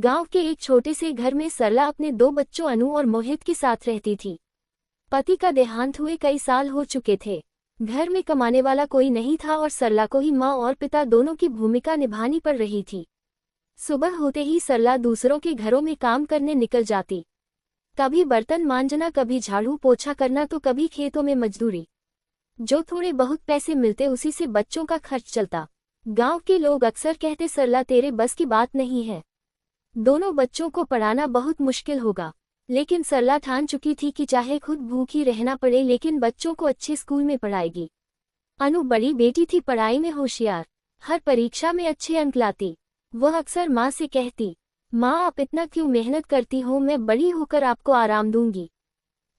गांव के एक छोटे से घर में सरला अपने 2 बच्चों अनु और मोहित के साथ रहती थी। पति का देहांत हुए कई साल हो चुके थे। घर में कमाने वाला कोई नहीं था और सरला को ही माँ और पिता दोनों की भूमिका निभानी पड़ रही थी। सुबह होते ही सरला दूसरों के घरों में काम करने निकल जाती। कभी बर्तन मांजना, कभी झाड़ू पोछा करना, तो कभी खेतों में मजदूरी। जो थोड़े बहुत पैसे मिलते उसी से बच्चों का खर्च चलता। गांव के लोग अक्सर कहते, सरला तेरे बस की बात नहीं है, दोनों बच्चों को पढ़ाना बहुत मुश्किल होगा। लेकिन सरला ठान चुकी थी कि चाहे खुद भूखी रहना पड़े लेकिन बच्चों को अच्छे स्कूल में पढ़ाएगी। अनु बड़ी बेटी थी, पढ़ाई में होशियार, हर परीक्षा में अच्छे अंक लाती। वह अक्सर माँ से कहती, माँ आप इतना क्यों मेहनत करती हो, मैं बड़ी होकर आपको आराम दूंगी।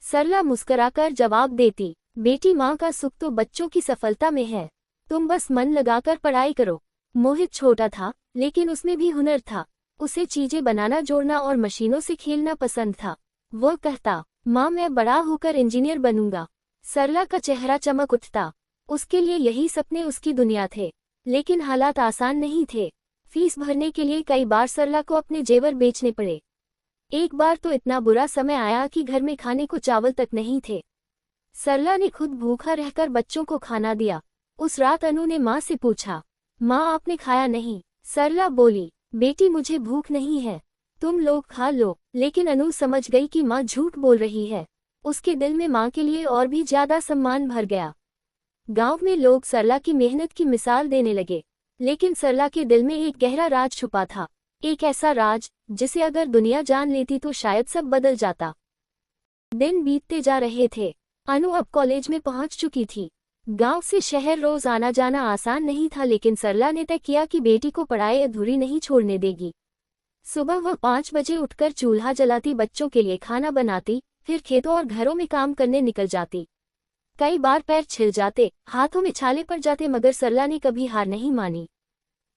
सरला मुस्कुराकर जवाब देती, बेटी माँ का सुख तो बच्चों की सफलता में है, तुम बस मन लगाकर पढ़ाई करो। मोहित छोटा था लेकिन उसमें भी हुनर था। उसे चीजें बनाना, जोड़ना और मशीनों से खेलना पसंद था। वह कहता, माँ मैं बड़ा होकर इंजीनियर बनूंगा। सरला का चेहरा चमक उठता। उसके लिए यही सपने उसकी दुनिया थे। लेकिन हालात आसान नहीं थे। फीस भरने के लिए कई बार सरला को अपने जेवर बेचने पड़े। एक बार तो इतना बुरा समय आया कि घर में खाने को चावल तक नहीं थे। सरला ने खुद भूखा रहकर बच्चों को खाना दिया। उस रात अनु ने माँ से पूछा, माँ आपने खाया नहीं? सरला बोली, बेटी मुझे भूख नहीं है, तुम लोग खा लो। लेकिन अनु समझ गई कि माँ झूठ बोल रही है। उसके दिल में माँ के लिए और भी ज्यादा सम्मान भर गया। गांव में लोग सरला की मेहनत की मिसाल देने लगे। लेकिन सरला के दिल में एक गहरा राज छुपा था। एक ऐसा राज जिसे अगर दुनिया जान लेती तो शायद सब बदल जाता। दिन बीतते जा रहे थे। अनु अब कॉलेज में पहुंच चुकी थी। गांव से शहर रोज आना जाना आसान नहीं था, लेकिन सरला ने तय किया कि बेटी को पढ़ाई अधूरी नहीं छोड़ने देगी। सुबह वह 5 बजे उठकर चूल्हा जलाती, बच्चों के लिए खाना बनाती, फिर खेतों और घरों में काम करने निकल जाती। कई बार पैर छिल जाते, हाथों में छाले पड़ जाते, मगर सरला ने कभी हार नहीं मानी।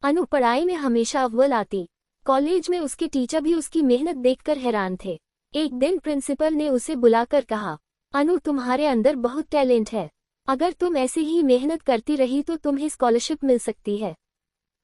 अनु पढ़ाई में हमेशा अव्वल आती। कॉलेज में उसके टीचर भी उसकी मेहनत देखकर हैरान थे। एक दिन प्रिंसिपल ने उसे बुलाकर कहा, अनु तुम्हारे अंदर बहुत टैलेंट है, अगर तुम ऐसे ही मेहनत करती रही तो तुम्हें स्कॉलरशिप मिल सकती है।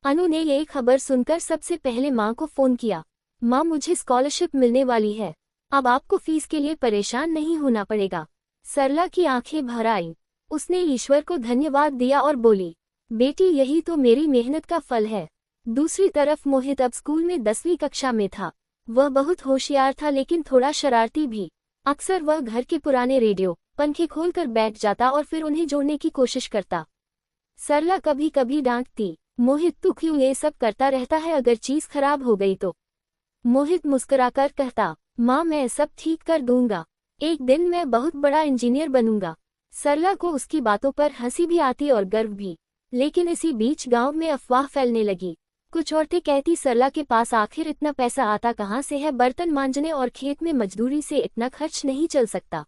अनु ने ये खबर सुनकर सबसे पहले माँ को फोन किया, माँ मुझे स्कॉलरशिप मिलने वाली है, अब आपको फीस के लिए परेशान नहीं होना पड़ेगा। सरला की आंखें भर आईं। उसने ईश्वर को धन्यवाद दिया और बोली, बेटी यही तो मेरी मेहनत का फल है। दूसरी तरफ मोहित अब स्कूल में 10वीं कक्षा में था। वह बहुत होशियार था लेकिन थोड़ा शरारती भी। अक्सर वह घर के पुराने रेडियो पंखे खोलकर बैठ जाता और फिर उन्हें जोड़ने की कोशिश करता। सरला कभी कभी डांटती, मोहित तू क्यों ये सब करता रहता है, अगर चीज खराब हो गई तो? मोहित मुस्कुराकर कहता, माँ मैं सब ठीक कर दूंगा, एक दिन मैं बहुत बड़ा इंजीनियर बनूंगा। सरला को उसकी बातों पर हंसी भी आती और गर्व भी। लेकिन इसी बीच गांव में अफवाह फैलने लगी। कुछ औरतें कहती, सरला के पास आखिर इतना पैसा आता कहाँ से है, बर्तन मांजने और खेत में मजदूरी से इतना खर्च नहीं चल सकता।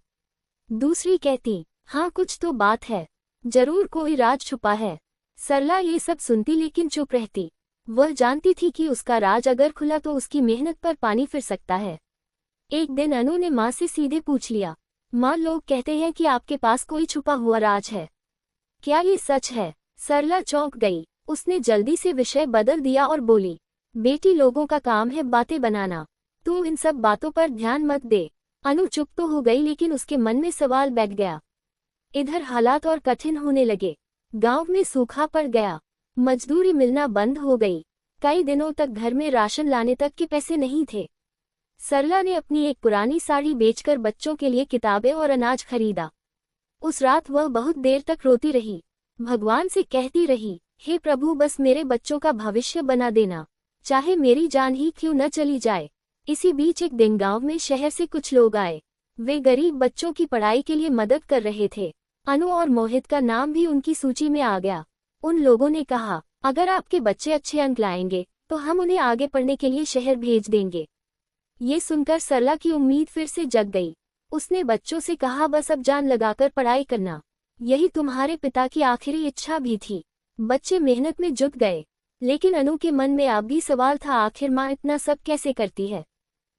दूसरी कहती, हाँ कुछ तो बात है, जरूर कोई राज छुपा है। सरला ये सब सुनती लेकिन चुप रहती। वह जानती थी कि उसका राज अगर खुला तो उसकी मेहनत पर पानी फिर सकता है। एक दिन अनु ने माँ से सीधे पूछ लिया, माँ लोग कहते हैं कि आपके पास कोई छुपा हुआ राज है, क्या ये सच है? सरला चौंक गई। उसने जल्दी से विषय बदल दिया और बोली, बेटी लोगों का काम है बातें बनाना, तू इन सब बातों पर ध्यान मत दे। अनु चुप तो हो गई लेकिन उसके मन में सवाल बैठ गया। इधर हालात और कठिन होने लगे। गांव में सूखा पड़ गया, मजदूरी मिलना बंद हो गई, कई दिनों तक घर में राशन लाने तक के पैसे नहीं थे। सरला ने अपनी एक पुरानी साड़ी बेचकर बच्चों के लिए किताबें और अनाज खरीदा। उस रात वह बहुत देर तक रोती रही, भगवान से कहती रही, हे प्रभु बस मेरे बच्चों का भविष्य बना देना, चाहे मेरी जान ही क्यों न चली जाए। इसी बीच एक दिन गांव में शहर से कुछ लोग आए। वे गरीब बच्चों की पढ़ाई के लिए मदद कर रहे थे। अनु और मोहित का नाम भी उनकी सूची में आ गया। उन लोगों ने कहा, अगर आपके बच्चे अच्छे अंक लाएंगे तो हम उन्हें आगे पढ़ने के लिए शहर भेज देंगे। ये सुनकर सरला की उम्मीद फिर से जग गई। उसने बच्चों से कहा, बस अब जान लगाकर पढ़ाई करना, यही तुम्हारे पिता की आखिरी इच्छा भी थी। बच्चे मेहनत में जुट गए। लेकिन अनु के मन में अब भी सवाल था, आखिर माँ इतना सब कैसे करती है?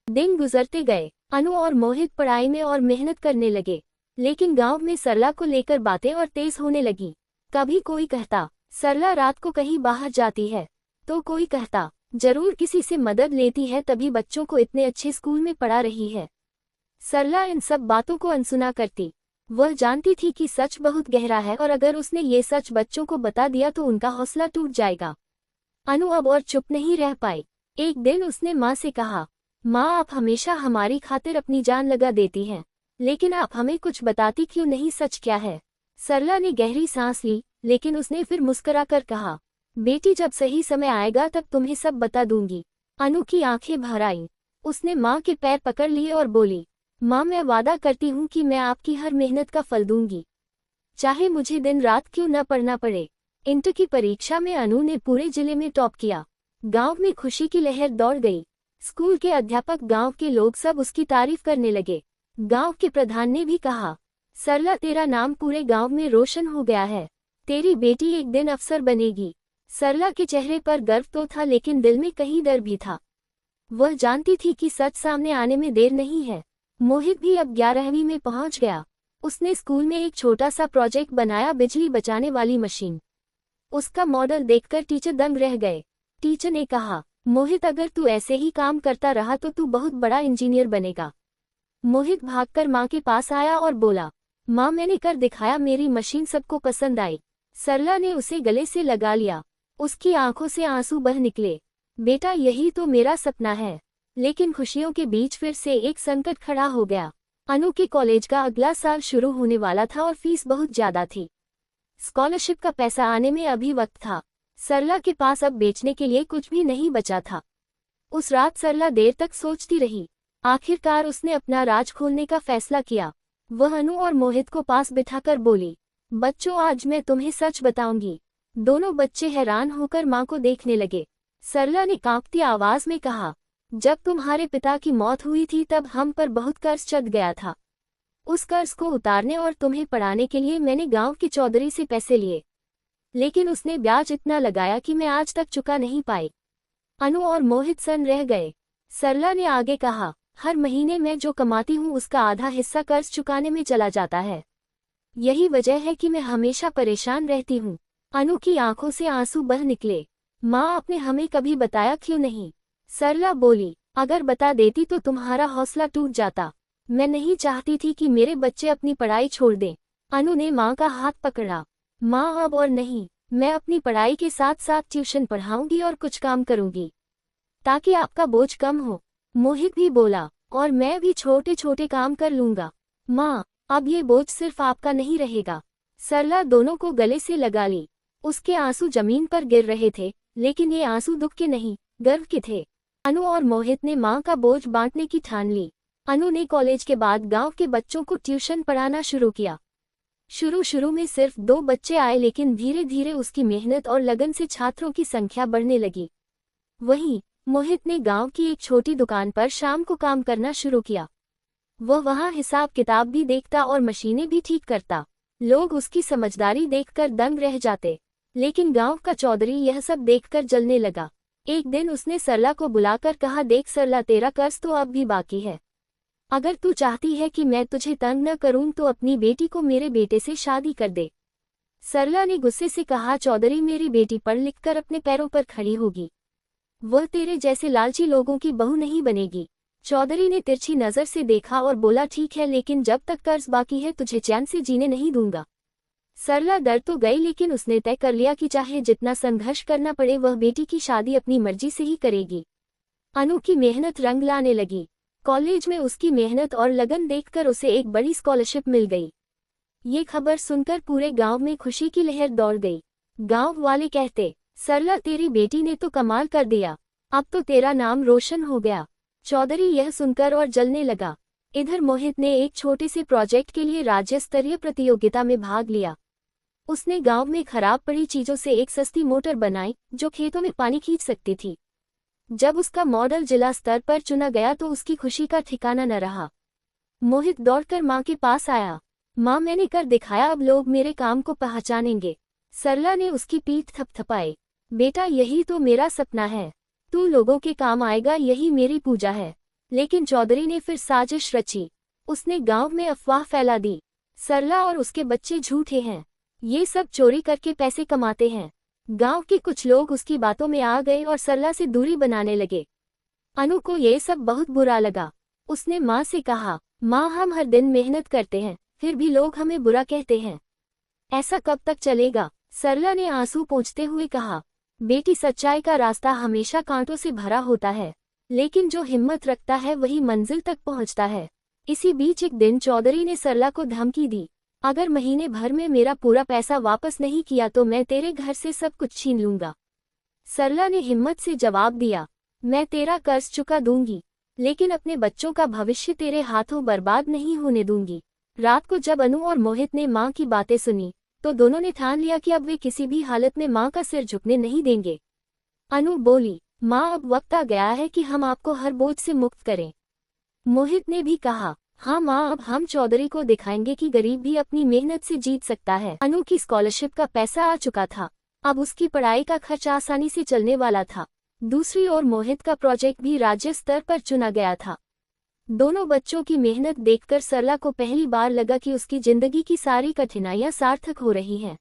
दिन गुजरते गए। अनु और मोहित पढ़ाई में और मेहनत करने लगे। लेकिन गांव में सरला को लेकर बातें और तेज होने लगी। कभी कोई कहता, सरला रात को कहीं बाहर जाती है, तो कोई कहता, जरूर किसी से मदद लेती है, तभी बच्चों को इतने अच्छे स्कूल में पढ़ा रही है। सरला इन सब बातों को अनसुना करती। वह जानती थी कि सच बहुत गहरा है और अगर उसने ये सच बच्चों को बता दिया तो उनका हौसला टूट जाएगा। अनु अब और चुप नहीं रह पाई। एक दिन उसने माँ से कहा, माँ, आप हमेशा हमारी खातिर अपनी जान लगा देती हैं, लेकिन आप हमें कुछ बताती क्यों नहीं, सच क्या है? सरला ने गहरी सांस ली, लेकिन उसने फिर मुस्कुराकर कहा, बेटी, जब सही समय आएगा तब तुम्हें सब बता दूंगी। अनु की आंखें भर आईं। उसने माँ के पैर पकड़ लिए और बोली, माँ, मैं वादा करती हूँ कि मैं आपकी हर मेहनत का फल दूंगी, चाहे मुझे दिन रात क्यों न पढ़ना पड़े। इंटर की परीक्षा में अनु ने पूरे जिले में टॉप किया। गांव में खुशी की लहर दौड़ गई। स्कूल के अध्यापक, गांव के लोग सब उसकी तारीफ करने लगे। गांव के प्रधान ने भी कहा, सरला, तेरा नाम पूरे गांव में रोशन हो गया है। तेरी बेटी एक दिन अफसर बनेगी। सरला के चेहरे पर गर्व तो था, लेकिन दिल में कहीं डर भी था। वह जानती थी कि सच सामने आने में देर नहीं है। मोहित भी अब 11वीं में पहुंच गया। उसने स्कूल में एक छोटा सा प्रोजेक्ट बनाया, बिजली बचाने वाली मशीन। उसका मॉडल देखकर टीचर दंग रह गए। टीचर ने कहा, मोहित, अगर तू ऐसे ही काम करता रहा तो तू बहुत बड़ा इंजीनियर बनेगा। मोहित भागकर माँ के पास आया और बोला, माँ, मैंने कर दिखाया, मेरी मशीन सबको पसंद आई। सरला ने उसे गले से लगा लिया। उसकी आंखों से आंसू बह निकले। बेटा, यही तो मेरा सपना है। लेकिन खुशियों के बीच फिर से एक संकट खड़ा हो गया। अनु के कॉलेज का अगला साल शुरू होने वाला था और फीस बहुत ज्यादा थी। स्कॉलरशिप का पैसा आने में अभी वक्त था। सरला के पास अब बेचने के लिए कुछ भी नहीं बचा था। उस रात सरला देर तक सोचती रही। आखिरकार उसने अपना राज खोलने का फैसला किया। वह अनु और मोहित को पास बिठाकर बोली, बच्चों, आज मैं तुम्हें सच बताऊंगी। दोनों बच्चे हैरान होकर माँ को देखने लगे। सरला ने कांपती आवाज में कहा, जब तुम्हारे पिता की मौत हुई थी तब हम पर बहुत कर्ज चढ़ गया था। उस कर्ज को उतारने और तुम्हें पढ़ाने के लिए मैंने गांव के चौधरी से पैसे लिए, लेकिन उसने ब्याज इतना लगाया कि मैं आज तक चुका नहीं पाई। अनु और मोहित सन्न रह गए। सरला ने आगे कहा, हर महीने मैं जो कमाती हूँ उसका आधा हिस्सा कर्ज चुकाने में चला जाता है। यही वजह है कि मैं हमेशा परेशान रहती हूँ। अनु की आंखों से आंसू बह निकले। माँ, आपने हमें कभी बताया क्यों नहीं? सरला बोली, अगर बता देती तो तुम्हारा हौसला टूट जाता। मैं नहीं चाहती थी कि मेरे बच्चे अपनी पढ़ाई छोड़ दें। अनु ने माँ का हाथ पकड़ा। माँ, अब और नहीं, मैं अपनी पढ़ाई के साथ साथ ट्यूशन पढ़ाऊंगी और कुछ काम करूंगी, ताकि आपका बोझ कम हो। मोहित भी बोला, और मैं भी छोटे छोटे काम कर लूंगा। माँ, अब ये बोझ सिर्फ आपका नहीं रहेगा। सरला दोनों को गले से लगा ली। उसके आंसू जमीन पर गिर रहे थे, लेकिन ये आंसू दुख के नहीं, गर्व के थे। अनु और मोहित ने माँ का बोझ बांटने की ठान ली। अनु ने कॉलेज के बाद गांव के बच्चों को ट्यूशन पढ़ाना शुरू किया। शुरू में सिर्फ 2 बच्चे आए, लेकिन धीरे धीरे उसकी मेहनत और लगन से छात्रों की संख्या बढ़ने लगी। वहीं मोहित ने गांव की एक छोटी दुकान पर शाम को काम करना शुरू किया। वह वहां हिसाब किताब भी देखता और मशीनें भी ठीक करता। लोग उसकी समझदारी देखकर दंग रह जाते, लेकिन गांव का चौधरी यह सब देखकर जलने लगा। एक दिन उसने सरला को बुलाकर कहा, देख सरला, तेरा कर्ज तो अब भी बाकी है। अगर तू चाहती है कि मैं तुझे तंग न करूं तो अपनी बेटी को मेरे बेटे से शादी कर दे। सरला ने गुस्से से कहा, चौधरी, मेरी बेटी पढ़ लिख कर अपने पैरों पर खड़ी होगी। वह तेरे जैसे लालची लोगों की बहू नहीं बनेगी। चौधरी ने तिरछी नजर से देखा और बोला, ठीक है, लेकिन जब तक कर्ज बाकी है तुझे चैन से जीने नहीं दूंगा। सरला डर तो गई, लेकिन उसने तय कर लिया कि चाहे जितना संघर्ष करना पड़े वह बेटी की शादी अपनी मर्जी से ही करेगी। अनु की मेहनत रंग लाने लगी। कॉलेज में उसकी मेहनत और लगन देखकर उसे एक बड़ी स्कॉलरशिप मिल गई। ये खबर सुनकर पूरे गांव में खुशी की लहर दौड़ गई। गांव वाले कहते, सरला, तेरी बेटी ने तो कमाल कर दिया, अब तो तेरा नाम रोशन हो गया। चौधरी यह सुनकर और जलने लगा। इधर मोहित ने एक छोटे से प्रोजेक्ट के लिए राज्य स्तरीय प्रतियोगिता में भाग लिया। उसने गांव में खराब पड़ी चीजों से एक सस्ती मोटर बनाई जो खेतों में पानी खींच सकती थी। जब उसका मॉडल जिला स्तर पर चुना गया तो उसकी खुशी का ठिकाना न रहा। मोहित दौड़कर माँ के पास आया। माँ, मैंने कर दिखाया, अब लोग मेरे काम को पहचानेंगे। सरला ने उसकी पीठ थपथपाई। बेटा, यही तो मेरा सपना है, तू लोगों के काम आएगा, यही मेरी पूजा है। लेकिन चौधरी ने फिर साजिश रची। उसने गांव में अफवाह फैला दी, सरला और उसके बच्चे झूठे हैं, ये सब चोरी करके पैसे कमाते हैं। गांव के कुछ लोग उसकी बातों में आ गए और सरला से दूरी बनाने लगे। अनु को ये सब बहुत बुरा लगा। उसने माँ से कहा, माँ हम हर दिन मेहनत करते हैं, फिर भी लोग हमें बुरा कहते हैं। ऐसा कब तक चलेगा? सरला ने आंसू पोंछते हुए कहा, बेटी सच्चाई का रास्ता हमेशा कांटों से भरा होता है, लेकिन जो हिम्मत रखता है वही मंजिल तक पहुंचता है। इसी बीच एक दिन चौधरी ने सरला को धमकी दी, अगर महीने भर में मेरा पूरा पैसा वापस नहीं किया तो मैं तेरे घर से सब कुछ छीन लूंगा। सरला ने हिम्मत से जवाब दिया, मैं तेरा कर्ज चुका दूंगी, लेकिन अपने बच्चों का भविष्य तेरे हाथों बर्बाद नहीं होने दूंगी। रात को जब अनु और मोहित ने माँ की बातें सुनी तो दोनों ने ठान लिया कि अब वे किसी भी हालत में माँ का सिर झुकने नहीं देंगे। अनु बोली, माँ अब वक्त आ गया है कि हम आपको हर बोझ से मुक्त करें। मोहित ने भी कहा, हाँ माँ, अब हम चौधरी को दिखाएंगे कि गरीब भी अपनी मेहनत से जीत सकता है। अनु की स्कॉलरशिप का पैसा आ चुका था, अब उसकी पढ़ाई का खर्च आसानी से चलने वाला था। दूसरी ओर मोहित का प्रोजेक्ट भी राज्य स्तर पर चुना गया था। दोनों बच्चों की मेहनत देखकर सरला को पहली बार लगा कि उसकी जिंदगी की सारी कठिनाइयां सार्थक हो रही हैं।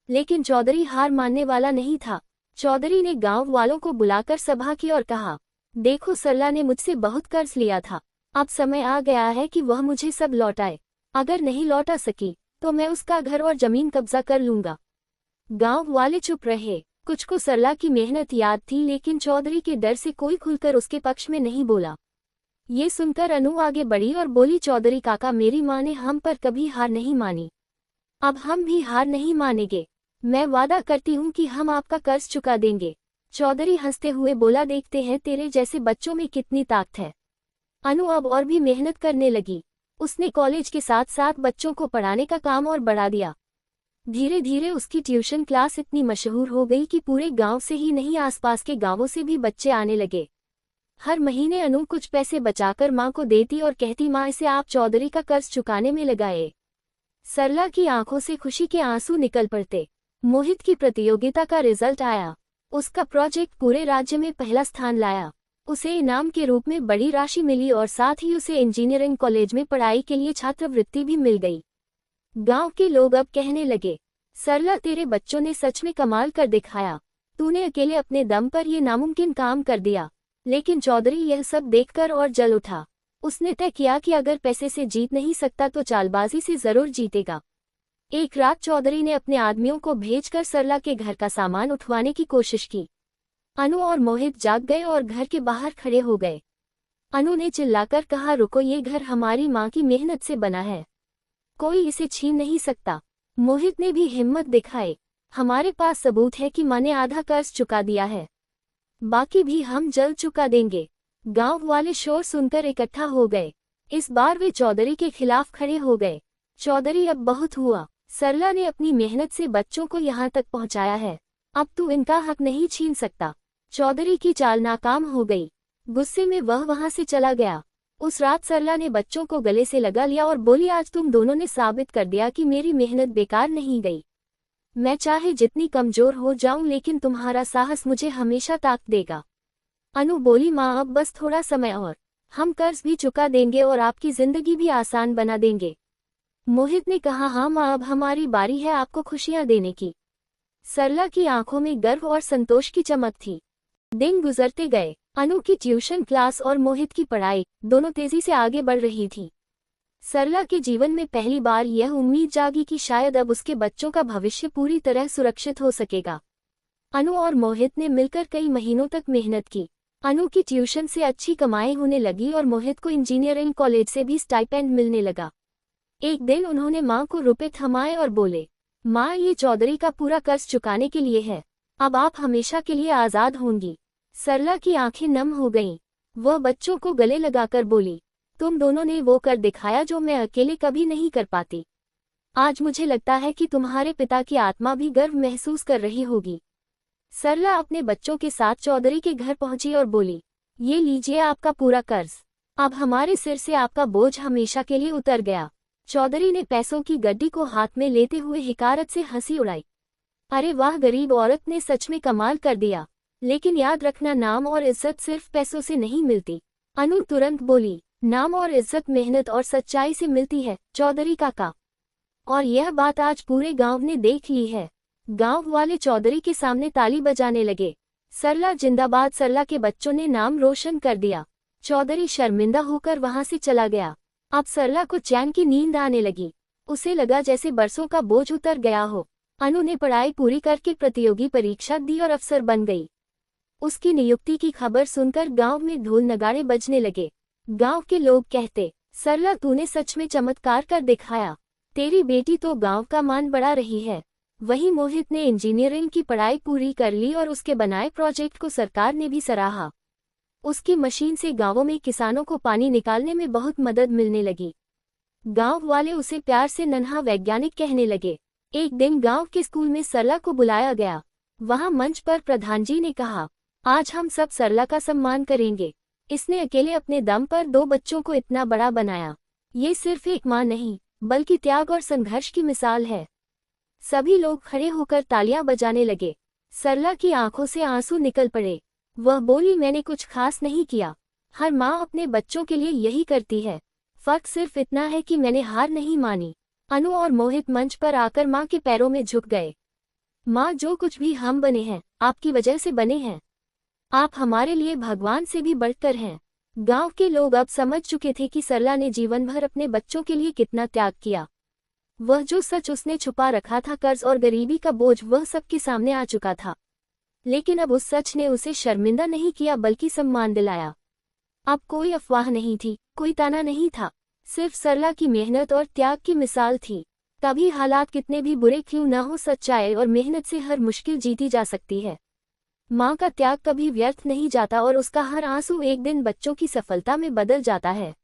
लेकिन चौधरी हार मानने वाला नहीं था। चौधरी ने गांव वालों को बुलाकर सभा की और कहा, देखो सरला ने मुझसे बहुत कर्ज लिया था, अब समय आ गया है कि वह मुझे सब लौटाए। अगर नहीं लौटा सकी तो मैं उसका घर और जमीन कब्जा कर लूंगा। गांव वाले चुप रहे। कुछ को सरला की मेहनत याद थी, लेकिन चौधरी के डर से कोई खुलकर उसके पक्ष में नहीं बोला। ये सुनकर अनु आगे बढ़ी और बोली, चौधरी काका, मेरी माँ ने हम पर कभी हार नहीं मानी, अब हम भी हार नहीं मानेंगे। मैं वादा करती हूँ कि हम आपका कर्ज चुका देंगे। चौधरी हंसते हुए बोला, देखते हैं तेरे जैसे बच्चों में कितनी ताकत है। अनु अब और भी मेहनत करने लगी। उसने कॉलेज के साथ साथ बच्चों को पढ़ाने का काम और बढ़ा दिया। धीरे धीरे उसकी ट्यूशन क्लास इतनी मशहूर हो गई कि पूरे गांव से ही नहीं, आसपास के गांवों से भी बच्चे आने लगे। हर महीने अनु कुछ पैसे बचाकर माँ को देती और कहती, माँ इसे आप चौधरी का कर्ज चुकाने में लगाए। सरला की आंखों से खुशी के आंसू निकल पड़ते। मोहित की प्रतियोगिता का रिजल्ट आया। उसका प्रोजेक्ट पूरे राज्य में पहला स्थान लाया। उसे इनाम के रूप में बड़ी राशि मिली और साथ ही उसे इंजीनियरिंग कॉलेज में पढ़ाई के लिए छात्रवृत्ति भी मिल गई। गांव के लोग अब कहने लगे, सरला तेरे बच्चों ने सच में कमाल कर दिखाया, तूने अकेले अपने दम पर ये नामुमकिन काम कर दिया। लेकिन चौधरी यह सब देखकर और जल उठा। उसने तय किया कि अगर पैसे से जीत नहीं सकता तो चालबाजी से जरूर जीतेगा। एक रात चौधरी ने अपने आदमियों को भेजकर सरला के घर का सामान उठवाने की कोशिश की। अनु और मोहित जाग गए और घर के बाहर खड़े हो गए। अनु ने चिल्लाकर कहा, रुको, ये घर हमारी माँ की मेहनत से बना है, कोई इसे छीन नहीं सकता। मोहित ने भी हिम्मत दिखाई, हमारे पास सबूत है कि माँ ने आधा कर्ज चुका दिया है, बाकी भी हम जल्द चुका देंगे। गांव वाले शोर सुनकर इकट्ठा हो गए। इस बार वे चौधरी के खिलाफ खड़े हो गए। चौधरी, अब बहुत हुआ, सरला ने अपनी मेहनत से बच्चों को यहाँ तक पहुँचाया है, अब तू इनका हक नहीं छीन सकता। चौधरी की चाल नाकाम हो गई। गुस्से में वह वहां से चला गया। उस रात सरला ने बच्चों को गले से लगा लिया और बोली, आज तुम दोनों ने साबित कर दिया कि मेरी मेहनत बेकार नहीं गई। मैं चाहे जितनी कमजोर हो जाऊं, लेकिन तुम्हारा साहस मुझे हमेशा ताकत देगा। अनु बोली, माँ अब बस थोड़ा समय और, हम कर्ज भी चुका देंगे और आपकी जिंदगी भी आसान बना देंगे। मोहित ने कहा, हाँ माँ, अब हमारी बारी है आपको खुशियां देने की। सरला की आंखों में गर्व और संतोष की चमक थी। दिन गुजरते गए। अनु की ट्यूशन क्लास और मोहित की पढ़ाई दोनों तेजी से आगे बढ़ रही थी। सरला के जीवन में पहली बार यह उम्मीद जागी कि शायद अब उसके बच्चों का भविष्य पूरी तरह सुरक्षित हो सकेगा। अनु और मोहित ने मिलकर कई महीनों तक मेहनत की। अनु की ट्यूशन से अच्छी कमाई होने लगी और मोहित को इंजीनियरिंग कॉलेज से भी स्टाइपेंड मिलने लगा। एक दिन उन्होंने माँ को रुपए थमाए और बोले, माँ, ये चौधरी का पूरा कर्ज चुकाने के लिए है, अब आप हमेशा के लिए आज़ाद होंगी। सरला की आंखें नम हो गईं। वह बच्चों को गले लगाकर बोली, तुम दोनों ने वो कर दिखाया जो मैं अकेले कभी नहीं कर पाती। आज मुझे लगता है कि तुम्हारे पिता की आत्मा भी गर्व महसूस कर रही होगी। सरला अपने बच्चों के साथ चौधरी के घर पहुंची और बोली, ये लीजिए आपका पूरा कर्ज, अब हमारे सिर से आपका बोझ हमेशा के लिए उतर गया। चौधरी ने पैसों की गड्डी को हाथ में लेते हुए हिकारत से हंसी उड़ाई। अरे वाह, गरीब औरत ने सच में कमाल कर दिया, लेकिन याद रखना, नाम और इज्जत सिर्फ पैसों से नहीं मिलती। अनु तुरंत बोली, नाम और इज्जत मेहनत और सच्चाई से मिलती है चौधरी काका, और यह बात आज पूरे गांव ने देख ली है। गांव वाले चौधरी के सामने ताली बजाने लगे। सरला जिंदाबाद, सरला के बच्चों ने नाम रोशन कर दिया। चौधरी शर्मिंदा होकर वहां से चला गया। अब सरला को चैन की नींद आने लगी। उसे लगा जैसे बरसों का बोझ उतर गया हो। अनु ने पढ़ाई पूरी करके प्रतियोगी परीक्षा दी और अफसर बन गई। उसकी नियुक्ति की खबर सुनकर गांव में ढोल नगाड़े बजने लगे। गांव के लोग कहते, सरला तूने सच में चमत्कार कर दिखाया। तेरी बेटी तो गांव का मान बढ़ा रही है। वहीं मोहित ने इंजीनियरिंग की पढ़ाई पूरी कर ली और उसके बनाए प्रोजेक्ट को सरकार ने भी सराहा। उसकी मशीन से गांवों में किसानों को पानी निकालने में बहुत मदद मिलने लगी। गांव वाले उसे प्यार से नन्हा वैज्ञानिक कहने लगे। एक दिन गांव के स्कूल में सरला को बुलाया गया। वहां मंच पर प्रधान जी ने कहा, आज हम सब सरला का सम्मान करेंगे। इसने अकेले अपने दम पर 2 बच्चों को इतना बड़ा बनाया। ये सिर्फ एक मां नहीं, बल्कि त्याग और संघर्ष की मिसाल है। सभी लोग खड़े होकर तालियां बजाने लगे। सरला की आंखों से आंसू निकल पड़े। वह बोली, मैंने कुछ खास नहीं किया। हर माँ अपने बच्चों के लिए यही करती है। फर्क सिर्फ इतना है कि मैंने हार नहीं मानी। अनु और मोहित मंच पर आकर माँ के पैरों में झुक गए। माँ, जो कुछ भी हम बने हैं, आपकी वजह से बने हैं। आप हमारे लिए भगवान से भी बढ़कर हैं। गांव के लोग अब समझ चुके थे कि सरला ने जीवन भर अपने बच्चों के लिए कितना त्याग किया। वह जो सच उसने छुपा रखा था, कर्ज और गरीबी का बोझ, वह सबके सामने आ चुका था। लेकिन अब उस सच ने उसे शर्मिंदा नहीं किया, बल्कि सम्मान दिलाया। अब कोई अफवाह नहीं थी, कोई ताना नहीं था, सिर्फ सरला की मेहनत और त्याग की मिसाल थी। तभी हालात कितने भी बुरे क्यों न हो, सच्चाई और मेहनत से हर मुश्किल जीती जा सकती है। माँ का त्याग कभी व्यर्थ नहीं जाता और उसका हर आंसू एक दिन बच्चों की सफलता में बदल जाता है।